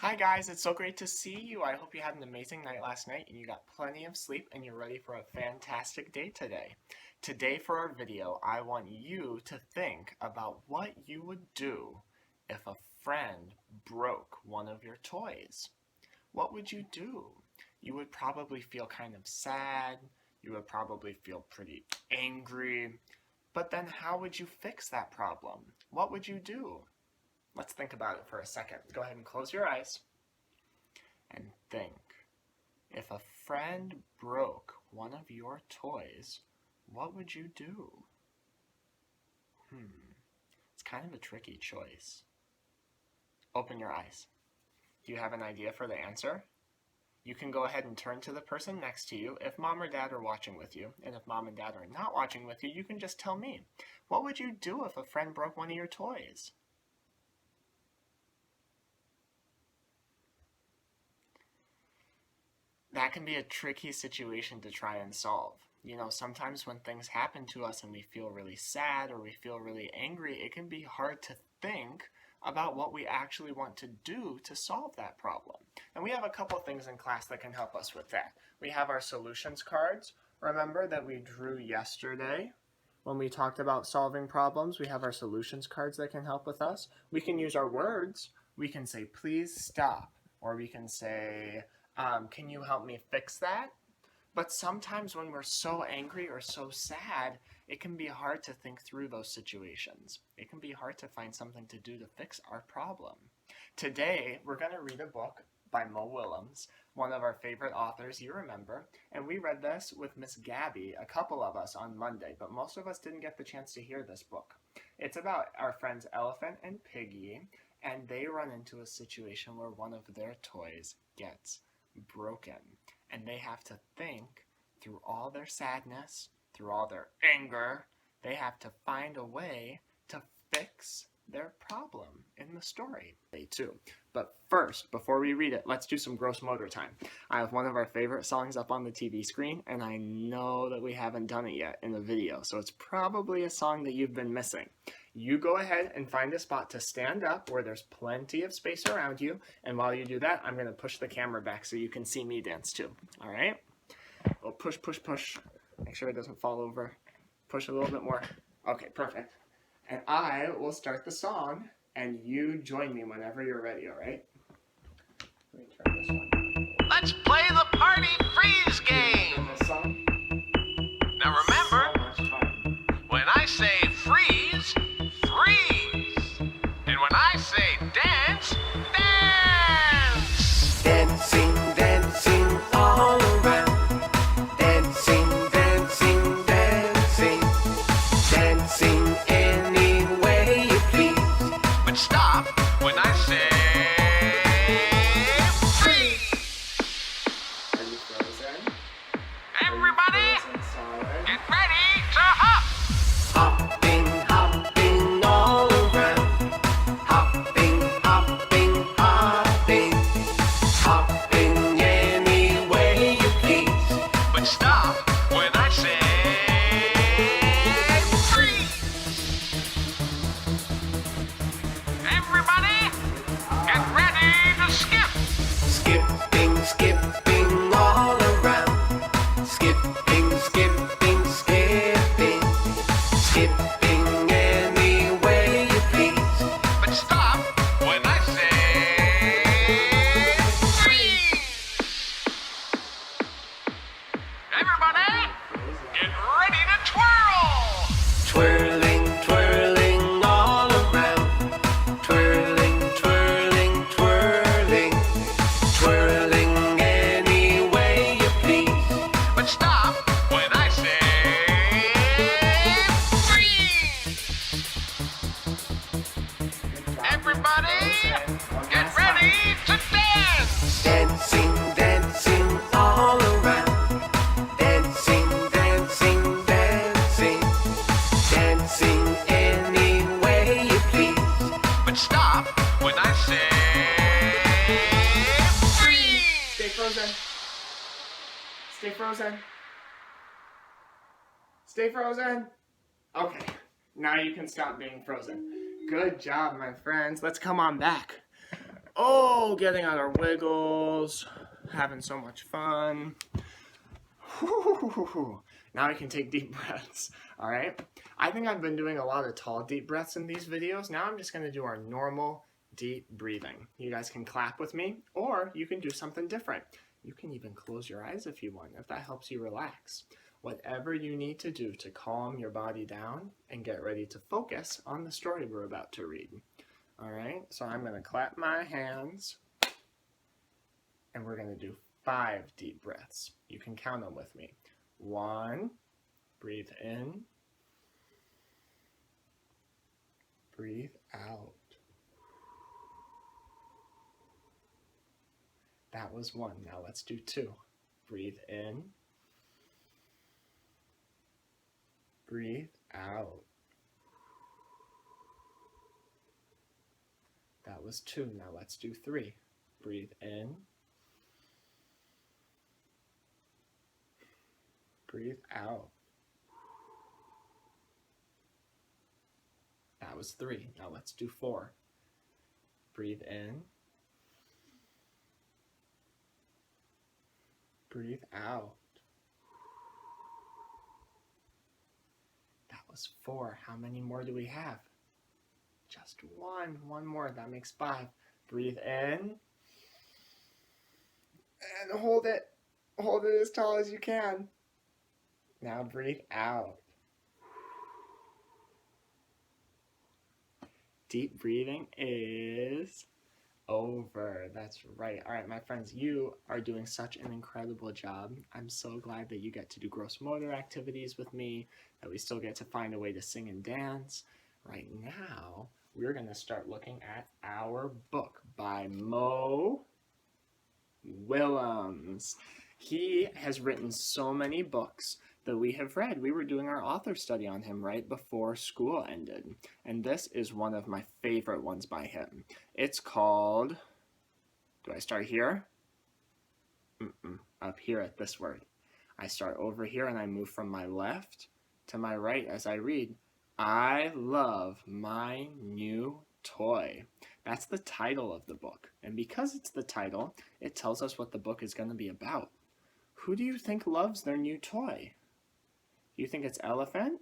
Hi guys, it's so great to see you. I hope you had an amazing night last night and you got plenty of sleep and you're ready for a fantastic day today. Today for our video, I want you to think about what you would do if a friend broke one of your toys. What would you do? You would probably feel kind of sad. You would probably feel pretty angry. But then how would you fix that problem? What would you do? Let's think about it for a second. Go ahead and close your eyes and think. If a friend broke one of your toys, what would you do? It's kind of a tricky choice. Open your eyes. Do you have an idea for the answer? You can go ahead and turn to the person next to you if mom or dad are watching with you. And if mom and dad are not watching with you, you can just tell me. What would you do if a friend broke one of your toys? That can be a tricky situation to try and solve. You know, sometimes when things happen to us and we feel really sad or we feel really angry, it can be hard to think about what we actually want to do to solve that problem. And we have a couple things in class that can help us with that. We have our solutions cards, remember, that we drew yesterday. When we talked about solving problems, we have our solutions cards that can help with us. We can use our words. We can say, please stop, or we can say, can you help me fix that? But sometimes when we're so angry or so sad, it can be hard to think through those situations. It can be hard to find something to do to fix our problem. Today, we're going to read a book by Mo Willems, one of our favorite authors, you remember, and we read this with Miss Gabby, a couple of us, on Monday, but most of us didn't get the chance to hear this book. It's about our friends Elephant and Piggy, and they run into a situation where one of their toys gets broken, and they have to think through all their sadness, through all their anger. They have to find a way to fix their problem in the story. They too. But first, before we read it, let's do some gross motor time. I have one of our favorite songs up on the TV screen, and I know that we haven't done it yet in the video, so it's probably a song that you've been missing. You go ahead and find a spot to stand up where there's plenty of space around you, and while you do that, I'm going to push the camera back so you can see me dance too. All right? Well, push, push, push. Make sure it doesn't fall over. Push a little bit more. Okay, perfect. And I will start the song, and you join me whenever you're ready, all right? Let me turn this one. Let's play the party freeze game. This song? Now remember, So much fun. when I say freeze, freeze. And when I say dance, dance. Dancing, dancing all around. Dancing, dancing, dancing. Dancing any way you please. But stop when I say freeze. Are you frozen? Everybody, Frozen solid? get ready to hop. Hopping, hopping all around. Hopping, hopping, hopping. Hopping any way you please. But stop when I say freeze. Everybody, get ready to skip. Skipping, skipping all around. Skipping, skipping, skipping. Skipping any way you please. But stop when I say freeze. Everybody, get ready to twirl. Twirling, twirling all around. Twirling, twirling, twirling. Twirling any way you please. But stop when I say freeze. Everybody, get ready to dance. Dancing, dancing all around. Dancing, dancing, dancing. Dancing any way you please. But stop when I say freeze. Stay frozen. Stay frozen. Stay frozen. Okay, now you can stop being frozen. Good job, my friends. Let's come on back. Oh, getting on our wiggles, having so much fun. Now I can take deep breaths, all right? I think I've been doing a lot of tall deep breaths in these videos. Now I'm just gonna do our normal deep breathing. You guys can clap with me, or you can do something different. You can even close your eyes if you want, if that helps you relax. Whatever you need to do to calm your body down and get ready to focus on the story we're about to read. All right, so I'm gonna clap my hands, and we're gonna do 5 deep breaths. You can count them with me. 1, breathe in, breathe out. That was 1. Now let's do 2. Breathe in, breathe out. That was 2. Now let's do 3. Breathe in, breathe out. That was 3. Now let's do 4. Breathe in, breathe out. That was 4. How many more do we have? Just 1. 1 more. That makes 5. Breathe in. And hold it. Hold it as tall as you can. Now breathe out. Deep breathing is over. That's right. All right, my friends, you are doing such an incredible job. I'm so glad that you get to do gross motor activities with me, that we still get to find a way to sing and dance. Right now, we're going to start looking at our book by Mo Willems. He has written so many books that we have read. We were doing our author study on him right before school ended, and this is one of my favorite ones by him. It's called, do I start here? Up here at this word. I start over here and I move from my left to my right as I read. I love my new toy. That's the title of the book, and because it's the title, it tells us what the book is going to be about. Who do you think loves their new toy? Do you think it's Elephant?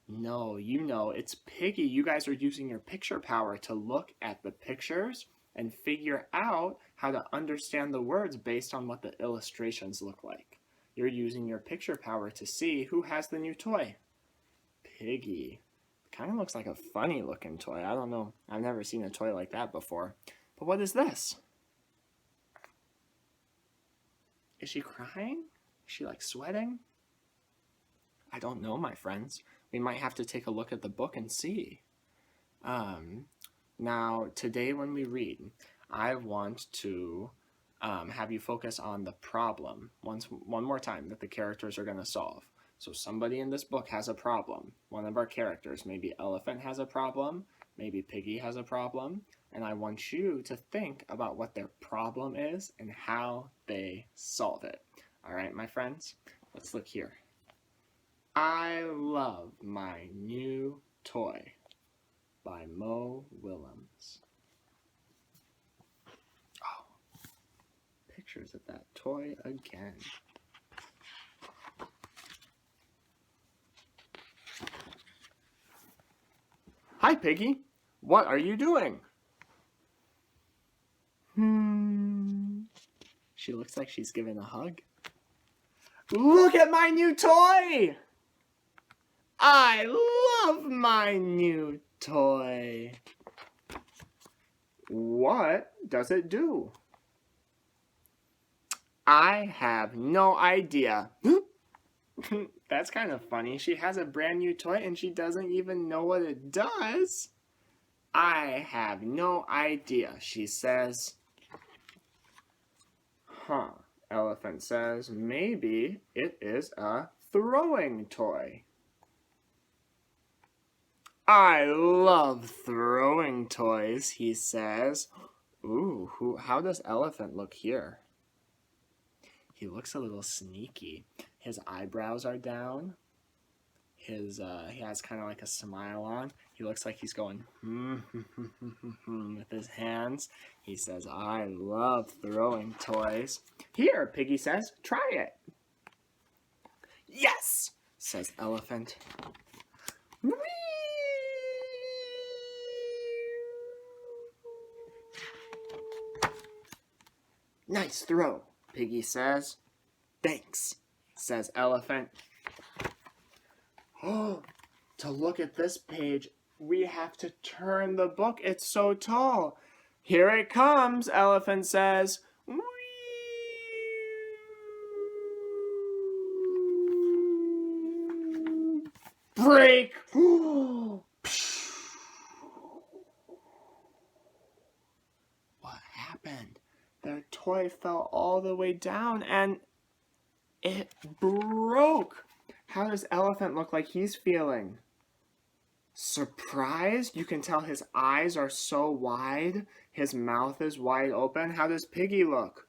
No, you know, it's Piggy. You guys are using your picture power to look at the pictures and figure out how to understand the words based on what the illustrations look like. You're using your picture power to see who has the new toy. Piggy. Kind of looks like a funny looking toy. I don't know. I've never seen a toy like that before. But what is this? Is she crying? Is she like sweating? I don't know, my friends. We might have to take a look at the book and see. Now, today when we read, I want to have you focus on the problem one more time that the characters are going to solve. So somebody in this book has a problem. One of our characters, maybe Elephant has a problem, maybe Piggy has a problem, and I want you to think about what their problem is and how they solve it. All right, my friends, let's look here. I love my new toy by Mo Willems. Oh, pictures of that toy again. Hi, Piggy. What are you doing? She looks like she's giving a hug. Look at my new toy! I love my new toy. What does it do? I have no idea. That's kind of funny. She has a brand new toy and she doesn't even know what it does. I have no idea, she says. Huh, Elephant says, maybe it is a throwing toy. I love throwing toys, he says. Ooh, how does Elephant look here? He looks a little sneaky. His eyebrows are down. He has kind of like a smile on. He looks like he's going with his hands. He says, I love throwing toys. Here, Piggy says, try it. Yes, says Elephant. Whee! Nice throw, Piggy says. Thanks, says Elephant. Oh, to look at this page, we have to turn the book. It's so tall. Here it comes, Elephant says. Whee! Break! What happened? Their toy fell all the way down and it broke. How does Elephant look like he's feeling? Surprised? You can tell his eyes are so wide. His mouth is wide open. How does Piggy look?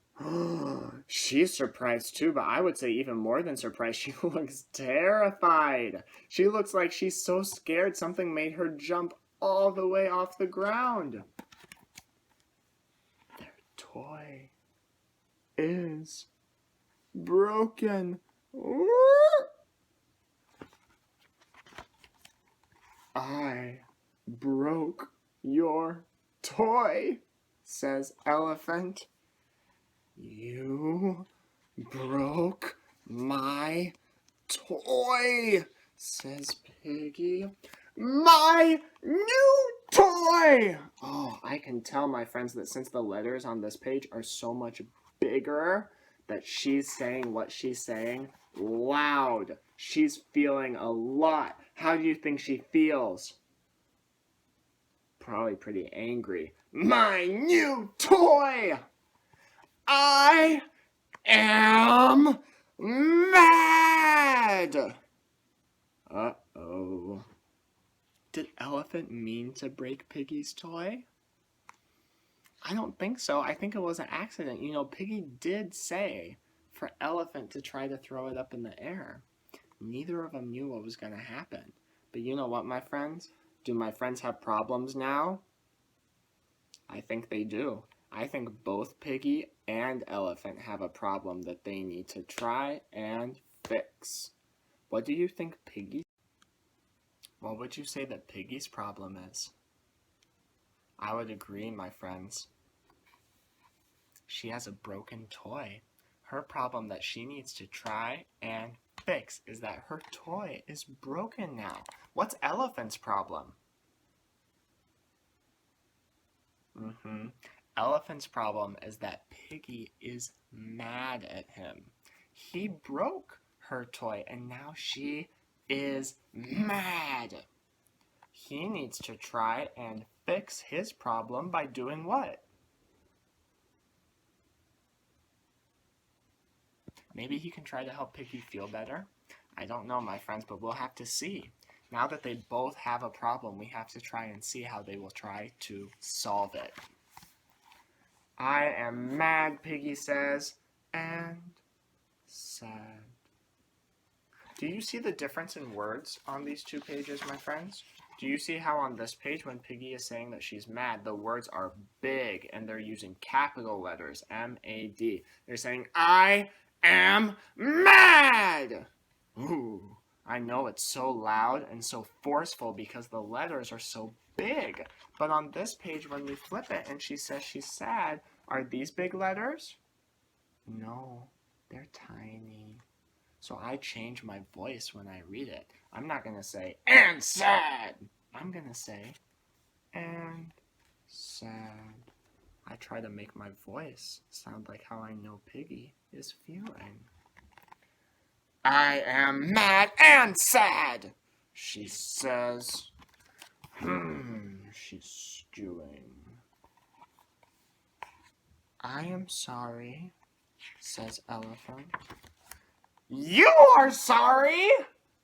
She's surprised too, but I would say even more than surprised. She looks terrified. She looks like she's so scared something made her jump all the way off the ground. Their toy is broken. I broke your toy, says Elephant. You broke my toy, says Piggy. My new toy! Oh, I can tell, my friends, that since the letters on this page are so much bigger, that she's saying what she's saying loud. She's feeling a lot. How do you think she feels? Probably pretty angry. My new toy! I am mad! Uh-oh. Did Elephant mean to break Piggy's toy? I don't think so. I think it was an accident. You know, Piggy did say for Elephant to try to throw it up in the air. Neither of them knew what was going to happen. But you know what, my friends? Do my friends have problems now? I think they do. I think both Piggy and Elephant have a problem that they need to try and fix. What do you think Piggy? What would you say that Piggy's problem is? I would agree, my friends. She has a broken toy. Her problem that she needs to try and fix is that her toy is broken now. What's Elephant's problem? Elephant's problem is that Piggy is mad at him. He broke her toy and now she is mad. He needs to try and fix his problem by doing what? Maybe he can try to help Piggy feel better. I don't know, my friends, but we'll have to see. Now that they both have a problem, we have to try and see how they will try to solve it. I am mad, Piggy says, and sad. Do you see the difference in words on these two pages, my friends? Do you see how on this page, when Piggy is saying that she's mad, the words are big and they're using capital letters, M-A-D. They're saying, I am mad! Ooh, I know it's so loud and so forceful because the letters are so big. But on this page, when we flip it and she says she's sad, are these big letters? No, they're tiny. So I change my voice when I read it. I'm not going to say, and sad. I'm going to say, and sad. I try to make my voice sound like how I know Piggy is feeling. I am mad and sad, she says. She's stewing. I am sorry, says Elephant. You are sorry,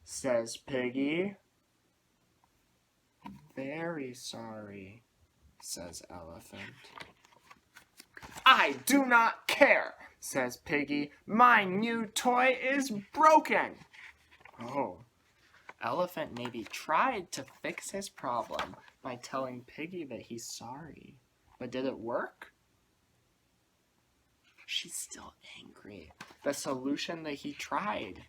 says Piggy. Very sorry, says Elephant. I do not care, says Piggy. My new toy is broken. Oh, Elephant maybe tried to fix his problem by telling Piggy that he's sorry. But did it work? She's still angry. The solution that he tried,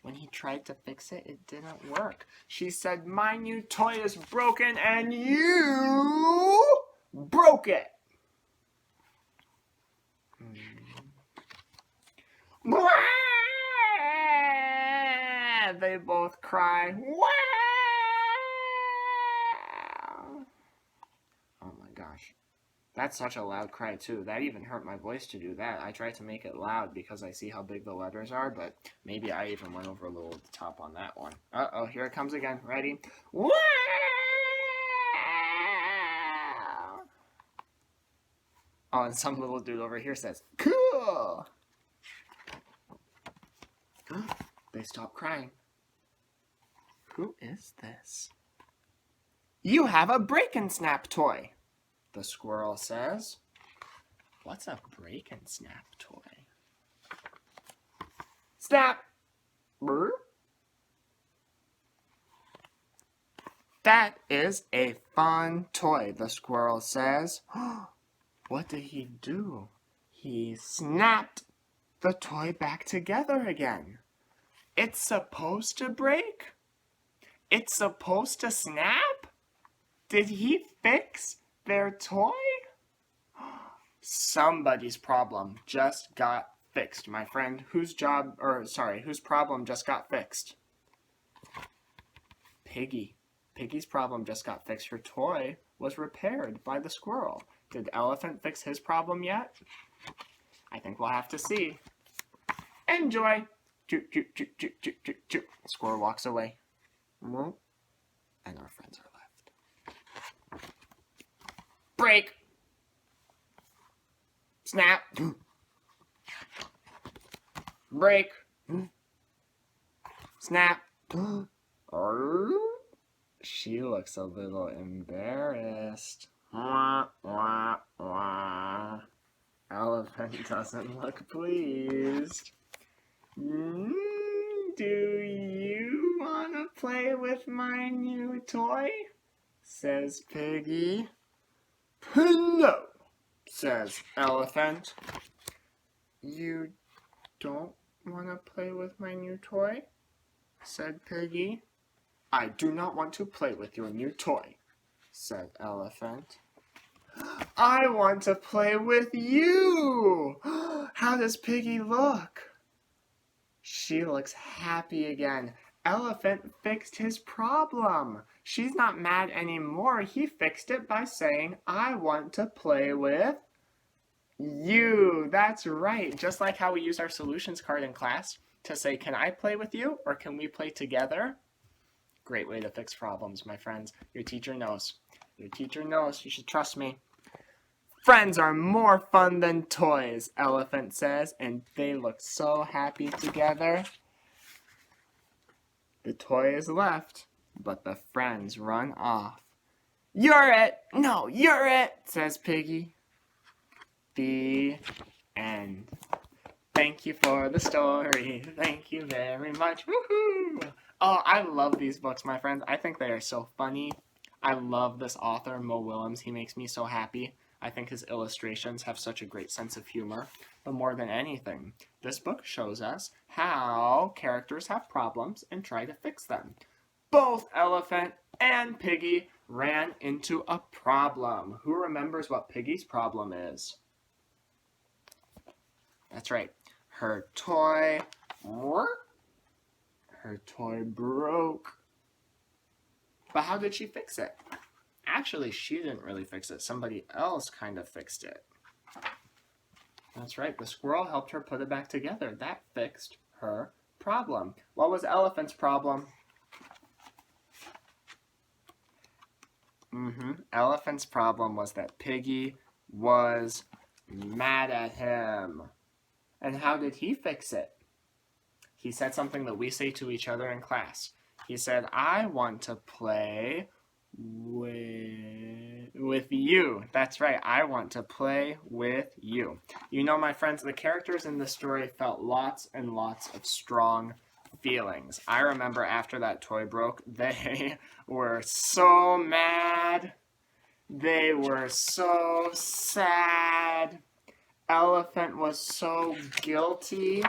when he tried to fix it, it didn't work. She said, my new toy is broken and you broke it. They both cry. Oh my gosh. That's such a loud cry too. That even hurt my voice to do that. I tried to make it loud because I see how big the letters are, but maybe I even went over a little at the top on that one. Uh-oh, here it comes again. Ready? Wow! Oh, and some little dude over here says, cool! They stop crying. Who is this? You have a break and snap toy, the squirrel says. What's a break and snap toy? Snap! Brr. That is a fun toy, the squirrel says. What did he do? He snapped the toy back together again. It's supposed to break? It's supposed to snap? Did he fix their toy? Somebody's problem just got fixed, my friend. Whose problem just got fixed? Piggy. Piggy's problem just got fixed. Her toy was repaired by the squirrel. Did Elephant fix his problem yet? I think we'll have to see. Enjoy! Choo, choo, choo, choo, choo, choo, choo. Squirrel walks away. And our friends are left. Break! Snap! Break! Snap! She looks a little embarrassed. Wah, wah, wah. Elephant doesn't look pleased. Do you want to play with my new toy? Says Piggy. No, says Elephant. You don't want to play with my new toy? Said Piggy. I do not want to play with your new toy, said Elephant. I want to play with you! How does Piggy look? She looks happy again. Elephant fixed his problem. She's not mad anymore. He fixed it by saying, I want to play with you. That's right. Just like how we use our solutions card in class to say, can I play with you or can we play together? Great way to fix problems, my friends. Your teacher knows. Your teacher knows. You should trust me. Friends are more fun than toys, Elephant says, and they look so happy together. The toy is left, but the friends run off. You're it! No, you're it! Says Piggy. The end. Thank you for the story. Thank you very much. Woohoo! Oh, I love these books, my friends. I think they are so funny. I love this author, Mo Willems. He makes me so happy. I think his illustrations have such a great sense of humor. But more than anything, this book shows us how characters have problems and try to fix them. Both Elephant and Piggy ran into a problem. Who remembers what Piggy's problem is? That's right. Her toy broke. But how did she fix it? Actually, she didn't really fix it. Somebody else kind of fixed it. That's right. The squirrel helped her put it back together. That fixed her problem. What was Elephant's problem? Elephant's problem was that Piggy was mad at him. And how did he fix it? He said something that we say to each other in class. He said, I want to play with you. That's right. I want to play with you. You know, my friends, the characters in this story felt lots and lots of strong feelings. I remember after that toy broke, they were so mad. They were so sad. Elephant was so guilty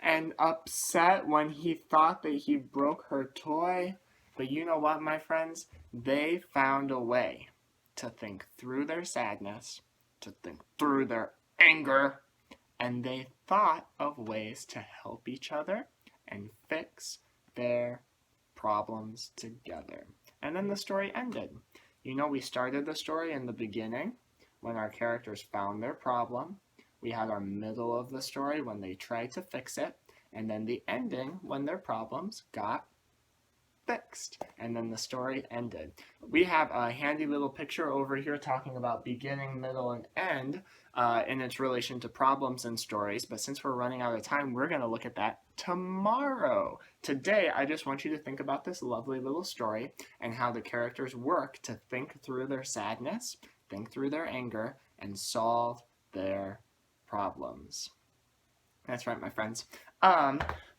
and upset when he thought that he broke her toy. But you know what, my friends? They found a way to think through their sadness, to think through their anger, and they thought of ways to help each other and fix their problems together. And then the story ended. You know, we started the story in the beginning when our characters found their problem. We had our middle of the story when they tried to fix it, and then the ending when their problems got fixed, and then the story ended. We have a handy little picture over here talking about beginning, middle, and end in its relation to problems and stories, but since we're running out of time, we're going to look at that tomorrow. Today, I just want you to think about this lovely little story and how the characters work to think through their sadness, think through their anger, and solve their problems. That's right, my friends.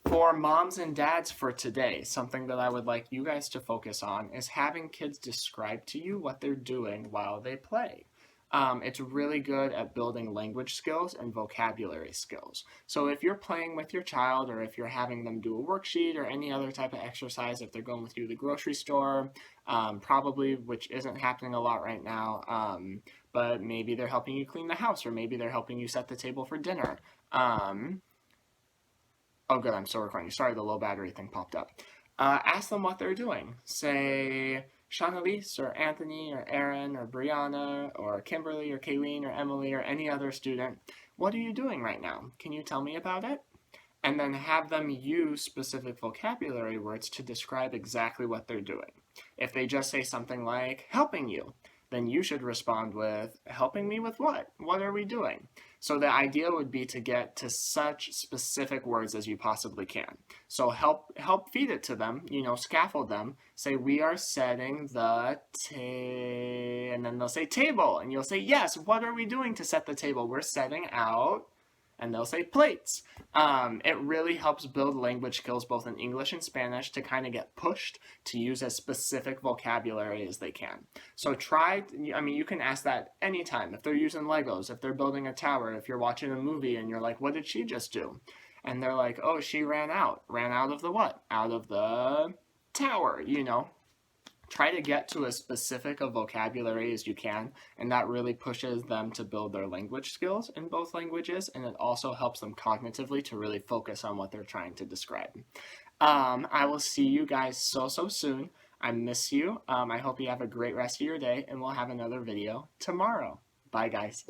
For moms and dads for today, something that I would like you guys to focus on is having kids describe to you what they're doing while they play. It's really good at building language skills and vocabulary skills. So if you're playing with your child, or if you're having them do a worksheet or any other type of exercise, if they're going with you to the grocery store, probably, which isn't happening a lot right now, but maybe they're helping you clean the house, or maybe they're helping you set the table for dinner. Oh, good, I'm still recording. Sorry, the low battery thing popped up. Ask them what they're doing. Say, Shanalise, or Anthony, or Aaron, or Brianna, or Kimberly, or Kayleen, or Emily, or any other student, what are you doing right now? Can you tell me about it? And then have them use specific vocabulary words to describe exactly what they're doing. If they just say something like, helping you, then you should respond with, helping me with what? What are we doing? So the idea would be to get to such specific words as you possibly can. So help feed it to them, scaffold them. Say, we are setting the and then they'll say table, and you'll say, yes, what are we doing to set the table? We're setting out, and they'll say plates. It really helps build language skills both in English and Spanish to kind of get pushed to use as specific vocabulary as they can. So you can ask that anytime. If they're using Legos, if they're building a tower, if you're watching a movie and you're like, what did she just do? And they're like, oh, she ran out. Ran out of the what? Out of the tower, Try to get to as specific a vocabulary as you can, and that really pushes them to build their language skills in both languages, and it also helps them cognitively to really focus on what they're trying to describe. I will see you guys so soon. I miss you. I hope you have a great rest of your day, and we'll have another video tomorrow. Bye, guys.